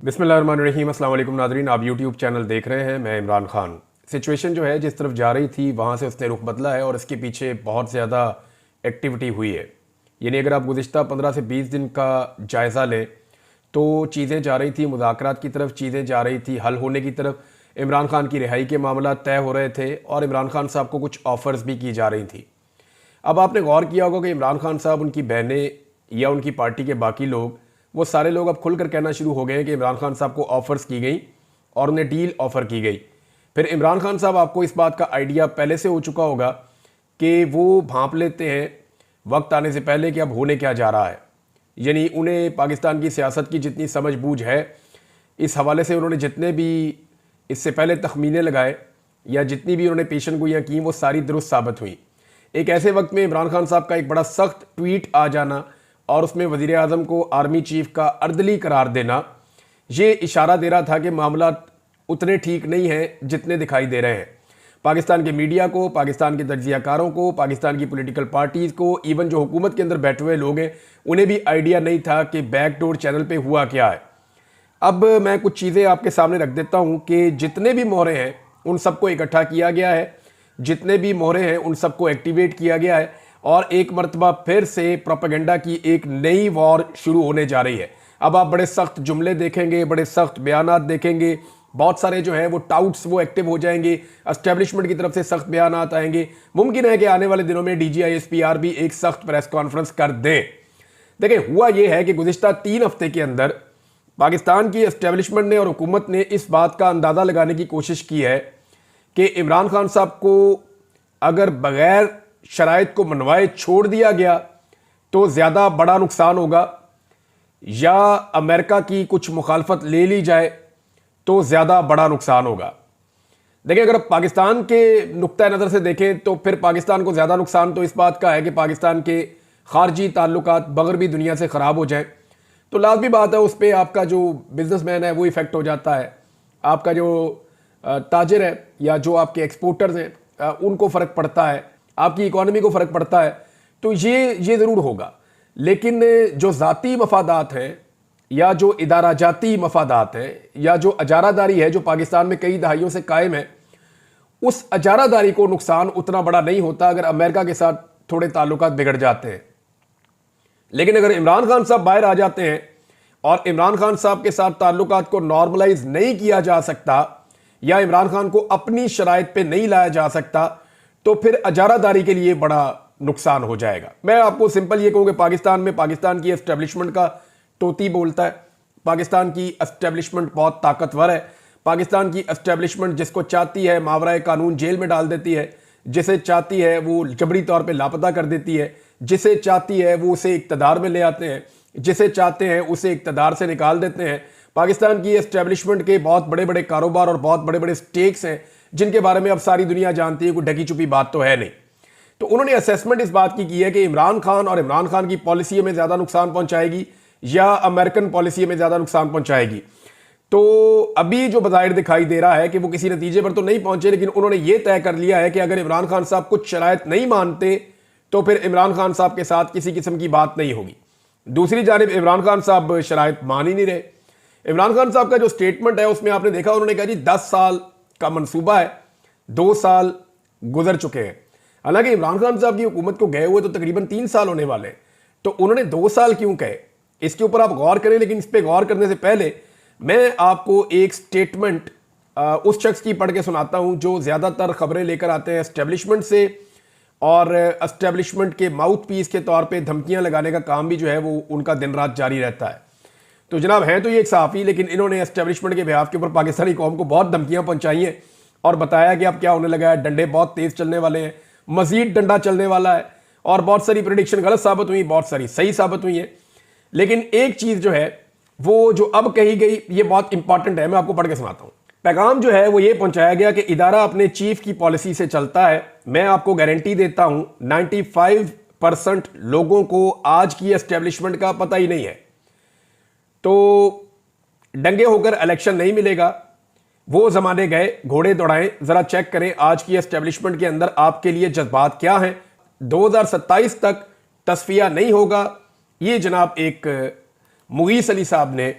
बिस्मिल्लाहिर्रहमानिर्रहीम। अस्सलाम वालेकुम नाज़रीन, आप यूट्यूब चैनल देख रहे हैं। मैं इमरान खान। सिचुएशन जो है जिस तरफ जा रही थी वहाँ से उसने रुख बदला है और इसके पीछे बहुत ज़्यादा एक्टिविटी हुई है। यानी अगर आप गुज़िश्ता 15 से 20 दिन का जायज़ा लें तो चीज़ें जा रही थी मुज़ाकरात की तरफ, चीज़ें जा रही थी हल होने की तरफ। इमरान खान की रिहाई के मामला तय हो रहे थे और इमरान खान साहब को कुछ ऑफ़र्स भी की जा रही थी। अब आपने गौर किया होगा कि इमरान खान साहब, उनकी बहनें या उनकी पार्टी के बाकी लोग, वो सारे लोग अब खुलकर कहना शुरू हो गए हैं कि इमरान खान साहब को ऑफर्स की गई और उन्हें डील ऑफर की गई। फिर इमरान खान साहब, आपको इस बात का आइडिया पहले से हो चुका होगा कि वो भांप लेते हैं वक्त आने से पहले कि अब होने क्या जा रहा है। यानी उन्हें पाकिस्तान की सियासत की जितनी समझ बूझ है, इस हवाले से उन्होंने जितने भी इससे पहले तखमीने लगाए या जितनी भी उन्होंने पेशन गोइयाँ की, वो सारी दुरुस्त साबित हुई। एक ऐसे वक्त में इमरान खान साहब का एक बड़ा सख्त ट्वीट आ जाना और उसमें वज़ीर आज़म को आर्मी चीफ का अर्दली करार देना, ये इशारा दे रहा था कि मामला उतने ठीक नहीं हैं जितने दिखाई दे रहे हैं। पाकिस्तान के मीडिया को, पाकिस्तान के तज्ज़ियाकारों को, पाकिस्तान की पॉलिटिकल पार्टीज़ को, इवन जो हुकूमत के अंदर बैठे हुए लोग हैं, उन्हें भी आइडिया नहीं था कि बैकडोर चैनल पे हुआ क्या है। अब मैं कुछ चीज़ें आपके सामने रख देता हूँ कि जितने भी मोहरे हैं उन सबको इकट्ठा किया गया है, जितने भी मोहरे हैं उन सबको एक्टिवेट किया गया है और एक मरतबा फिर से प्रोपेगेंडा की एक नई वॉर शुरू होने जा रही है। अब आप बड़े सख्त जुमले देखेंगे, बड़े सख्त बयानात देखेंगे, बहुत सारे जो है वो टाउट्स वो एक्टिव हो जाएंगे, एस्टेब्लिशमेंट की तरफ से सख्त बयानात आएंगे। मुमकिन है कि आने वाले दिनों में DGISPR भी एक सख्त प्रेस कॉन्फ्रेंस कर दें। देखिए, हुआ ये है कि गुज़िश्ता 3 हफ्ते के अंदर पाकिस्तान की एस्टेब्लिशमेंट ने और हुकूमत ने इस बात का अंदाज़ा लगाने की कोशिश की है कि इमरान खान साहब को अगर बगैर शराइत को मनवाए छोड़ दिया गया तो ज़्यादा बड़ा नुकसान होगा, या अमेरिका की कुछ मुखालफत ले ली जाए तो ज़्यादा बड़ा नुकसान होगा। देखिए, अगर पाकिस्तान के नुक्ता नज़र से देखें तो फिर पाकिस्तान को ज़्यादा नुकसान तो इस बात का है कि पाकिस्तान के खारजी ताल्लुकात मगरबी दुनिया से ख़राब हो जाए, तो लाजमी बात है उस पर आपका जो बिजनेसमैन है वो इफ़ेक्ट हो जाता है, आपका जो ताजिर है या जो आपके एक्सपोर्टर्स हैं उनको फ़र्क पड़ता है, आपकी इकॉनमी को फ़र्क पड़ता है। तो ये ज़रूर होगा। लेकिन जो ज़ाती मफादात हैं या जो इदारा जाती मफादात हैं या जो अजारादारी है जो पाकिस्तान में कई दहाइयों से कायम है, उस अजारादारी को नुकसान उतना बड़ा नहीं होता अगर अमेरिका के साथ थोड़े ताल्लुकात बिगड़ जाते हैं। लेकिन अगर इमरान खान साहब बाहर आ जाते हैं और इमरान खान साहब के साथ ताल्लुकात को नॉर्मलाइज नहीं किया जा सकता या इमरान खान को अपनी शराइत पे नहीं लाया जा सकता, तो फिर अजारादारी के लिए बड़ा नुकसान हो जाएगा। मैं आपको सिंपल ये कहूँ कि पाकिस्तान में पाकिस्तान की एस्टेब्लिशमेंट का तोती बोलता है। पाकिस्तान की एस्टेब्लिशमेंट बहुत ताकतवर है। पाकिस्तान की एस्टेब्लिशमेंट जिसको चाहती है मावराए कानून जेल में डाल देती है, जिसे चाहती है वो जबरी तौर पे लापता कर देती है, जिसे चाहती है वो उसे इक़्तिदार में ले आते हैं, जिसे चाहते हैं उसे इक़्तिदार से निकाल देते हैं। पाकिस्तान की एस्टेब्लिशमेंट के बहुत बड़े बड़े कारोबार और बहुत बड़े बड़े स्टेक्स हैं जिनके बारे में अब सारी दुनिया जानती है, कोई ढकी छुपी बात तो है नहीं। तो उन्होंने असेसमेंट इस बात की है कि इमरान खान और इमरान खान की पॉलिसी में ज़्यादा नुकसान पहुंचाएगी या अमेरिकन पॉलिसी में ज़्यादा नुकसान पहुंचाएगी। तो अभी जो बज़ाहिर दिखाई दे रहा है कि वो किसी नतीजे पर तो नहीं पहुंचे, लेकिन उन्होंने ये तय कर लिया है कि अगर इमरान खान साहब कुछ शराइत नहीं मानते तो फिर इमरान खान साहब के साथ किसी किस्म की बात नहीं होगी। दूसरी जानिब इमरान खान साहब शराइत मान ही नहीं रहे। इमरान खान साहब का जो स्टेटमेंट है उसमें आपने देखा, उन्होंने कहा जी 10 साल का मंसूबा है, 2 साल गुजर चुके हैं। हालांकि इमरान खान साहब की हुकूमत को गए हुए तो तकरीबन 3 साल होने वाले हैं, तो उन्होंने 2 साल क्यों कहे, इसके ऊपर आप गौर करें। लेकिन इस पर गौर करने से पहले मैं आपको एक स्टेटमेंट उस शख्स की पढ़ के सुनाता हूं जो ज़्यादातर खबरें लेकर आते हैं एस्टेब्लिशमेंट से, और एस्टेब्लिशमेंट के माउथ पीस के तौर पर धमकियाँ लगाने का काम भी जो है वो उनका दिन रात जारी रहता है। तो जनाब हैं तो ये एक सहाफ़ी, लेकिन इन्होंने एस्टेब्लिशमेंट के बिहाफ के ऊपर पाकिस्तानी कौम को बहुत धमकियां पहुंचाई हैं और बताया कि अब क्या होने लगा है, डंडे बहुत तेज़ चलने वाले हैं, मजीद डंडा चलने वाला है, और बहुत सारी प्रेडिक्शन गलत साबित हुई, बहुत सारी सही साबित हुई है। लेकिन एक चीज़ जो है वो जो अब कही गई ये बहुत इंपॉर्टेंट है, मैं आपको पढ़ के सुनाता हूँ। पैगाम जो है वो ये पहुंचाया गया कि इदारा अपने चीफ की पॉलिसी से चलता है। मैं आपको गारंटी देता हूँ 95% लोगों को आज की एस्टेब्लिशमेंट का पता ही नहीं है। तो दंगे होकर इलेक्शन नहीं मिलेगा, वो जमाने गए, घोड़े दौड़ाएं। जरा चेक करें आज की एस्टेब्लिशमेंट के अंदर आपके लिए जज्बात क्या हैं। 2027 तक तस्फिया नहीं होगा, ये जनाब एक मुगीस अली साहब ने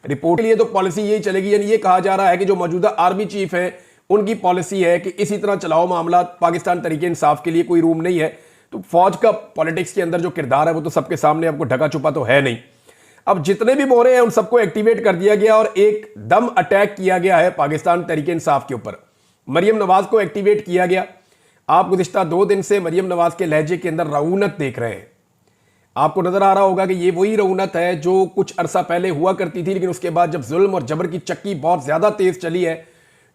रिपोर्ट के लिए तो पॉलिसी यही चलेगी, यानी ये कहा जा रहा है कि जो मौजूदा आर्मी चीफ है उनकी पॉलिसी है कि इसी तरह चलाओ मामला, पाकिस्तान तरीके इंसाफ के लिए कोई रूम नहीं है। तो फौज का पॉलिटिक्स के अंदर जो किरदार है वो तो सबके सामने, आपको ढका छुपा तो है नहीं। अब जितने भी मोहरे हैं उन सबको एक्टिवेट कर दिया गया और एक दम अटैक किया गया है पाकिस्तान तरीके इंसाफ के ऊपर। मरियम नवाज को एक्टिवेट किया गया। आप गुज़िश्ता 2 दिन से मरियम नवाज के लहजे के अंदर रऊनत देख रहे हैं। आपको नजर आ रहा होगा कि ये वही रऊनत है जो कुछ अरसा पहले हुआ करती थी, लेकिन उसके बाद जब जुल्म और जबर की चक्की बहुत ज्यादा तेज चली है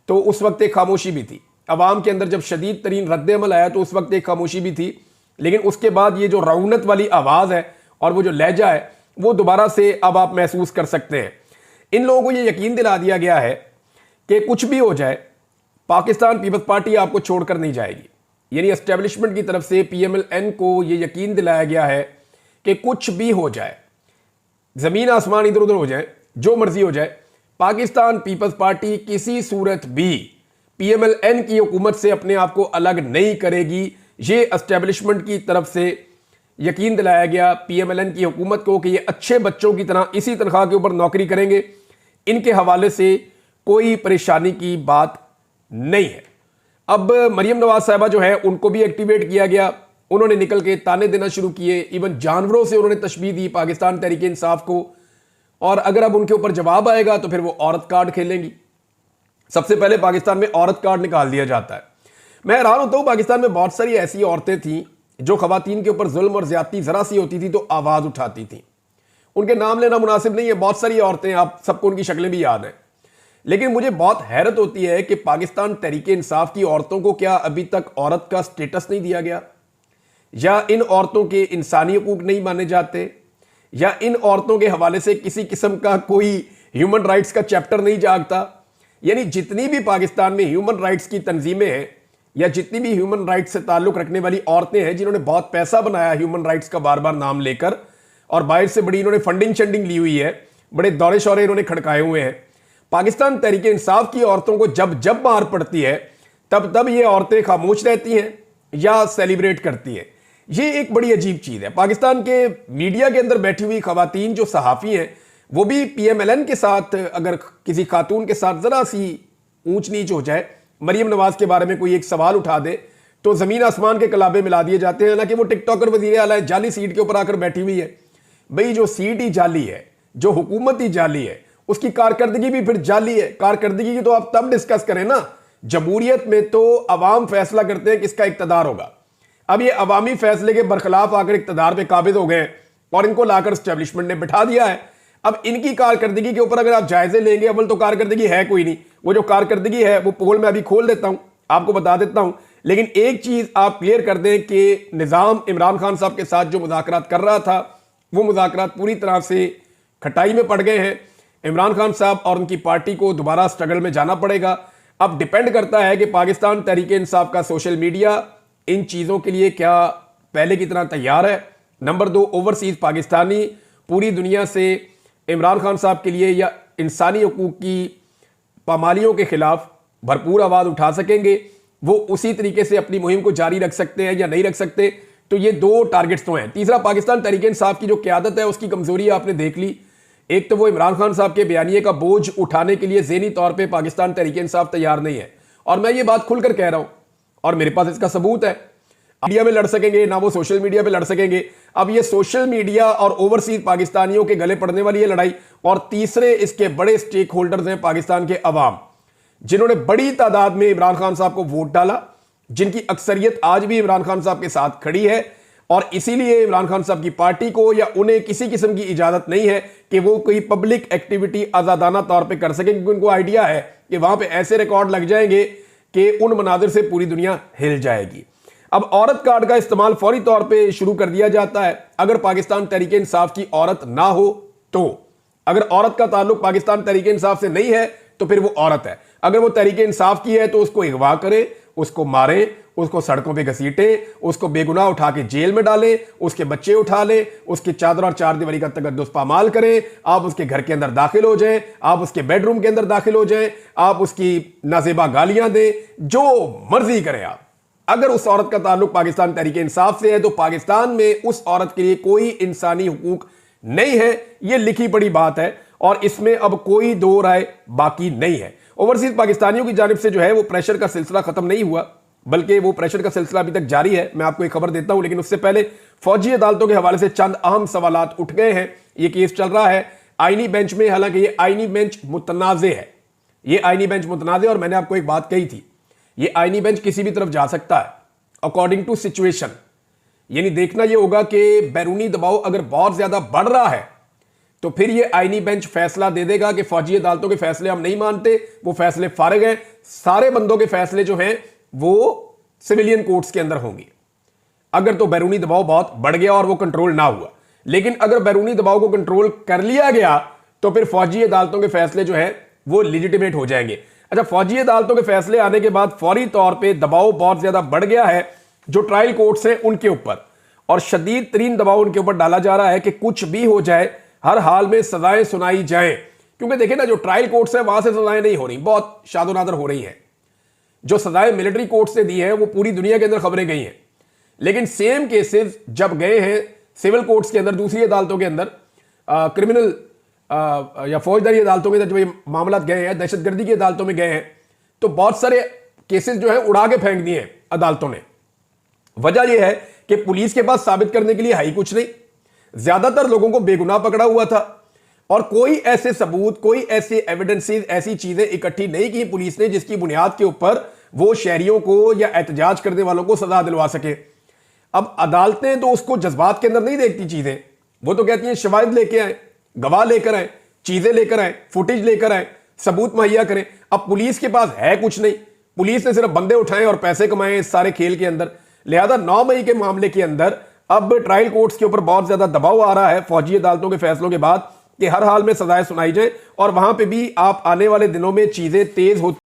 तो उस वक्त एक खामोशी भी थी। अवाम के अंदर जब शदीद तरीन रद्द-ए-अमल आया तो उस वक्त एक खामोशी भी थी, लेकिन उसके बाद ये जो रऊनत वाली आवाज है और वो जो लहजा है वो दोबारा से अब आप महसूस कर सकते हैं। इन लोगों को ये यकीन दिला दिया गया है कि कुछ भी हो जाए पाकिस्तान पीपल्स पार्टी आपको छोड़कर नहीं जाएगी। यानी एस्टेब्लिशमेंट की तरफ से PMLN को ये यकीन दिलाया गया है कि कुछ भी हो जाए, जमीन आसमान इधर उधर हो जाए, जो मर्जी हो जाए, पाकिस्तान पीपल्स पार्टी किसी सूरत भी PMLN की हुकूमत से अपने आप को अलग नहीं करेगी। ये एस्टेब्लिशमेंट की तरफ से यकीन दिलाया गया PMLN की हुकूमत को कि ये अच्छे बच्चों की तरह इसी तनख्वाह के ऊपर नौकरी करेंगे। इनके हवाले से कोई परेशानी की बात नहीं है। अब मरियम नवाज साहिबा जो है उनको भी एक्टिवेट किया गया। उन्होंने निकल के ताने देना शुरू किए, इवन जानवरों से उन्होंने तशबीह दी पाकिस्तान तहरीक इंसाफ को। और अगर अब उनके ऊपर जवाब आएगा तो फिर वो औरत कार्ड खेलेंगी। सबसे पहले पाकिस्तान में औरत कार्ड निकाल दिया जाता है। मैं हैरान होता हूं, पाकिस्तान में बहुत सारी ऐसी औरतें थीं जो खवातीन के ऊपर जुल्म और ज्यादती जरा सी होती थी तो आवाज उठाती थी। उनके नाम लेना मुनासिब नहीं है, बहुत सारी औरतें, आप सबको उनकी शक्लें भी याद हैं। लेकिन मुझे बहुत हैरत होती है कि पाकिस्तान तहरीक इंसाफ की औरतों को क्या अभी तक औरत का स्टेटस नहीं दिया गया, या इन औरतों के इंसानी हकूक नहीं माने जाते, या इन औरतों के हवाले से किसी किस्म का कोई ह्यूमन राइट्स का चैप्टर नहीं जागता। यानी जितनी भी पाकिस्तान में ह्यूमन राइट्स की तंजीमें हैं या जितनी भी ह्यूमन राइट्स से ताल्लुक रखने वाली औरतें हैं जिन्होंने बहुत पैसा बनाया ह्यूमन राइट्स का बार बार नाम लेकर, और बाहर से बड़ी इन्होंने फंडिंग शंडिंग ली हुई है, बड़े दौरे शौरे इन्होंने खड़काए हुए हैं, पाकिस्तान तहरीक इंसाफ की औरतों को जब जब मार पड़ती है तब तब ये औरतें खामोश रहती हैं या सेलिब्रेट करती हैं। ये एक बड़ी अजीब चीज है। पाकिस्तान के मीडिया के अंदर बैठी हुई खवातीन जो सहाफ़ी हैं वो भी PMLN के साथ, अगर किसी खातून के साथ जरा सी ऊंच नीच हो जाए, मरियम नवाज के बारे में कोई एक सवाल उठा दे तो जमीन आसमान के कलाबे मिला दिए जाते हैं। ना कि वो टिकटॉकर वजीर आला है, जाली सीट के ऊपर आकर बैठी हुई है। भाई जो सीट ही जाली है, जो हुकूमत ही जाली है, उसकी कारकर्दगी भी फिर जाली है। कारकर्दगी की तो आप तब डिस्कस करें ना, जमहूरियत में तो अवाम फैसला करते हैं किसका इक्तदार होगा। अब ये अवामी फैसले के बरखिलाफ आकर इक्तदार पे काबिज हो गए और इनको लाकर एस्टेब्लिशमेंट ने बिठा दिया है। अब इनकी कारकर्दगी के ऊपर अगर आप जायजे लेंगे, अव्वल तो कारकर्दगी है कोई नहीं। वो जो कारकर्दगी है वो पोल में अभी खोल देता हूं, आपको बता देता हूं। लेकिन एक चीज आप क्लियर कर दें कि निजाम इमरान खान साहब के साथ जो मुज़ाकरात कर रहा था वो मुज़ाकरात पूरी तरह से खटाई में पड़ गए हैं। इमरान खान साहब और उनकी पार्टी को दोबारा स्ट्रगल में जाना पड़ेगा। अब डिपेंड करता है कि पाकिस्तान तहरीक इंसाफ का सोशल मीडिया इन चीज़ों के लिए क्या पहले की तरह तैयार है। नंबर 2, ओवरसीज पाकिस्तानी पूरी दुनिया से इमरान खान साहब के लिए या इंसानी हकूक की पामालियों के खिलाफ भरपूर आवाज़ उठा सकेंगे, वो उसी तरीके से अपनी मुहिम को जारी रख सकते हैं या नहीं रख सकते। तो ये 2 टारगेट्स तो हैं। तीसरा, पाकिस्तान तहरीक इंसाफ की जो क़यादत है उसकी कमज़ोरी आपने देख ली। एक तो वो इमरान खान साहब के बयानिए का बोझ उठाने के लिए ज़हनी तौर पर पाकिस्तान तहरीक इंसाफ तैयार नहीं है, और मैं ये बात खुलकर कह रहा हूँ और मेरे पास इसका सबूत है। मीडिया में लड़ सकेंगे ना, वो सोशल मीडिया पे लड़ सकेंगे। अब ये सोशल मीडिया और ओवरसीज पाकिस्तानियों के गले पड़ने वाली है लड़ाई। और तीसरे इसके बड़े स्टेक होल्डर्स हैं पाकिस्तान के अवाम, जिन्होंने बड़ी तादाद में इमरान खान साहब को वोट डाला, जिनकी अक्सरियत आज भी इमरान खान साहब के साथ खड़ी है। और इसीलिए इमरान खान साहब की पार्टी को या उन्हें किसी किस्म की इजाजत नहीं है कि वो कोई पब्लिक एक्टिविटी आजादाना तौर पर कर सके, क्योंकि उनको आइडिया है कि वहां पर ऐसे रिकॉर्ड लग जाएंगे कि उन मनाजिर से पूरी दुनिया हिल जाएगी। अब औरत कार्ड का इस्तेमाल फौरी तौर पे शुरू कर दिया जाता है। अगर पाकिस्तान तहरीक इंसाफ की औरत ना हो तो, अगर औरत का ताल्लुक पाकिस्तान तहरीक इंसाफ से नहीं है तो फिर वो औरत है। अगर वो तहरीक इंसाफ की है तो उसको अगवा करें, उसको मारें, उसको सड़कों पे घसीटें, उसको बेगुनाह उठा के जेल में डालें, उसके बच्चे उठा लें, उसकी चादर और चारदीवारी का तकद्दुस पामाल करें, आप उसके घर के अंदर दाखिल हो जाएं, आप उसके बेडरूम के अंदर दाखिल हो जाएं, आप उसकी नाजेबा गालियां दें, जो मर्जी करें आप। अगर उस औरत का ताल्लुक पाकिस्तान तहरीक इंसाफ से है तो पाकिस्तान में उस औरत के लिए कोई इंसानी हुकूक नहीं है। यह लिखी पड़ी बात है और इसमें अब कोई दो राय बाकी नहीं है। ओवरसीज पाकिस्तानियों की जानिब से जो है वो प्रेशर का सिलसिला खत्म नहीं हुआ, बल्कि वो प्रेशर का सिलसिला अभी तक जारी है। मैं आपको एक खबर देता हूं, लेकिन उससे पहले फौजी अदालतों के हवाले से चंद अहम सवालात उठ गए हैं। ये केस चल रहा है आईनी बेंच में, हालांकि ये आईनी बेंच मुतनाज़े है, ये आईनी बेंच मुतनाज़े। और मैंने आपको एक बात कही थी, ये आईनी बेंच किसी भी तरफ जा सकता है अकॉर्डिंग टू सिचुएशन। यानी देखना ये होगा कि बैरूनी दबाव अगर बहुत ज्यादा बढ़ रहा है तो फिर ये आईनी बेंच फैसला दे देगा कि फौजी अदालतों के फैसले हम नहीं मानते, वो फैसले फारिग हैं, सारे बंदों के फैसले जो हैं वो सिविलियन कोर्ट्स के अंदर होंगे। अगर तो बैरूनी दबाव बहुत बढ़ गया और वो कंट्रोल ना हुआ, लेकिन अगर बैरूनी दबाव को कंट्रोल कर लिया गया तो फिर फौजी अदालतों के फैसले जो है वो लिजिटिमेट हो जाएंगे। अच्छा, फौजी अदालतों के फैसले आने के बाद फौरी तौर पे दबाव बहुत ज्यादा बढ़ गया है जो ट्रायल कोर्ट्स हैं उनके ऊपर, और शदीद तरीन दबाव उनके ऊपर डाला जा रहा है कि कुछ भी हो जाए हर हाल में सजाएं सुनाई जाएं। क्योंकि देखिए ना, जो ट्रायल कोर्ट्स है वहां से सजाएं नहीं हो रही, बहुत शादो नादर हो रही हैं। जो सजाएं मिलिट्री कोर्ट से दी है वो पूरी दुनिया के अंदर खबरें गई हैं, लेकिन सेम केसेस जब गए हैं सिविल कोर्ट्स के अंदर, दूसरी अदालतों के अंदर, क्रिमिनल या फौजदारी अदालतों के अंदर, जब ये मामला गए हैं, दहशतगर्दी की अदालतों में गए हैं, तो बहुत सारे केसेस जो है उड़ा के फेंक दिए हैं अदालतों ने। वजह यह है कि पुलिस के पास साबित करने के लिए है ही कुछ नहीं, ज्यादातर लोगों को बेगुनाह पकड़ा हुआ था और कोई ऐसे सबूत, कोई ऐसे एविडेंसेस, ऐसी चीजें इकट्ठी नहीं की पुलिस ने जिसकी बुनियाद के ऊपर वो शहरियों को या एहतजाज करने वालों को सजा दिलवा सके। अब अदालतें तो उसको जज्बात के अंदर नहीं देखती चीजें, वो तो कहती हैं शवाहिद लेके आए, गवाह लेकर आए, चीजें लेकर आए, फुटेज लेकर आए, सबूत मुहैया करें। अब पुलिस के पास है कुछ नहीं, पुलिस ने सिर्फ बंदे उठाए और पैसे कमाए इस सारे खेल के अंदर। लिहाजा 9 मई के मामले के अंदर अब ट्रायल कोर्ट्स के ऊपर बहुत ज्यादा दबाव आ रहा है फौजी अदालतों के फैसलों के बाद कि हर हाल में सजाएं सुनाई जाए, और वहां पे भी आप आने वाले दिनों में चीजें तेज होती